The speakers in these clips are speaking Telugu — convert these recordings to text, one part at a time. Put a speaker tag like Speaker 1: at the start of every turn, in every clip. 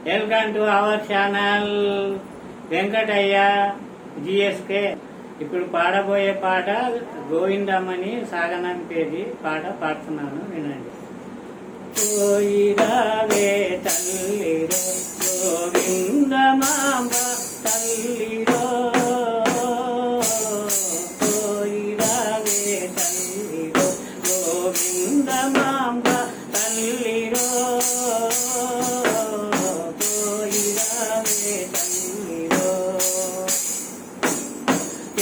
Speaker 1: Welcome to our channel Venkataiah GSK. ఇప్పుడు పాడబోయే పాట గోవిందమ్మని సాగనంపేది పాట పాడుతున్నాను, వినండి. కోయిరావే తల్లిరో గోవిందమాంబ తల్లిరో, కోయిరావే తల్లిరో గోవిందమాంబ తల్లిరో,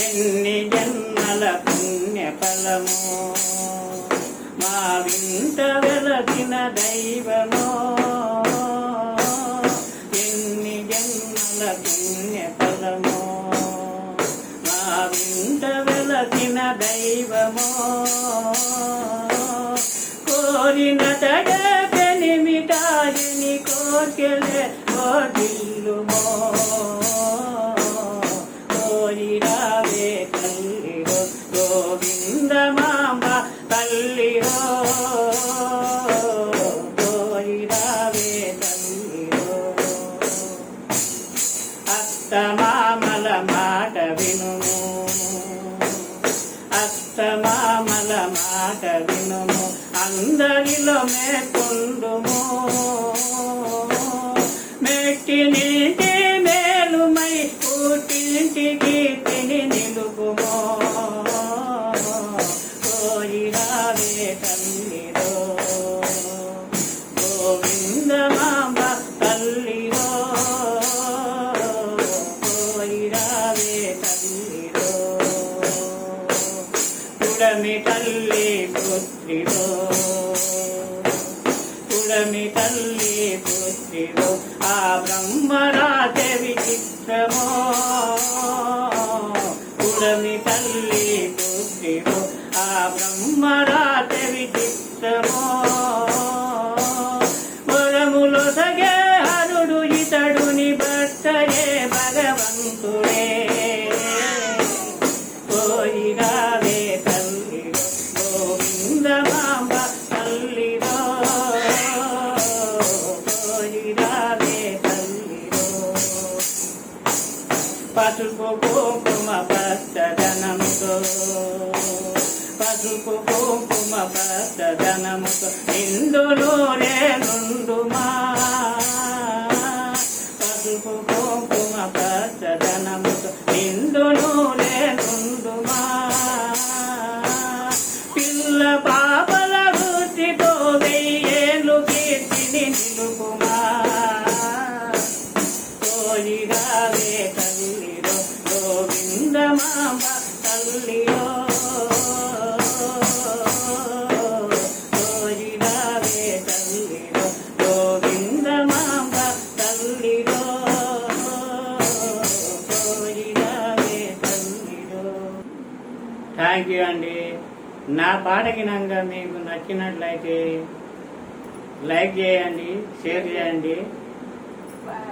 Speaker 1: ఎన్ని జన్మల పుణ్య ఫలమో మా వింట వెలసిన దైవమో, ఎన్ని జన్మల పుణ్య ఫలమో మా వింట వెలసిన దైవమో, కోరిన తడే పెనిమిటాయని కోర్కెలే కోటిల్లుమో, కోయిరావే తల్లిరో గోవిందమాంబ తల్లిరో, కోయిరావే తల్లిరో. అత్తమామల మాట వినుము, అత్తమామల మాట వినుము, అందరిలో మేకుండుము, మెట్టి నీటి మేలుమై పుట్టింటికి తిని నిలుపుమో, కోయిరావే తల్లిరో గోవిందమాంబ తల్లిరో, కోయిరావే తల్లిరో. పుడమి తల్లి పుత్రిరో, పుడమి తల్లి పుత్రిరో, ఆ బ్రహ్మరాజే విచిత్రమో, పుడమి తల్లి పుత్రిరో, ఆ బ్రహ్మరాజే విచిత్రమో, వరములు సగే హరుడు ఇతడుని భర్తయే భగవంతుడే, కోయిరావే తల్లిరో గోవిందమాంబ తల్లిరో, కోయిరావే తల్లిరో. పసుపు కుంకుమ పచ్చదనముతో, పసుపు కుంకుమ పచ్చదనముతో నిందులో నుండుమా, పసుపు కుంకుమ పచ్చదనముతో నిందులో నుండుమా, పిల్ల పాపల వృత్తితో వెయ్యేళ్ళు కీర్తిని నిలుపుమా, కోయిరావే తల్లిరో గోవిందమాంబ తల్లిరో, కోయిరావే తల్లిరో గోవిందమాంబ తల్లిరో, కోయిరావే తల్లిరో. థ్యాంక్ యూ అండి. నా పాటకి నంగా మీకు నచ్చినట్లయితే లైక్ చేయండి, షేర్ చేయండి. బాయ్.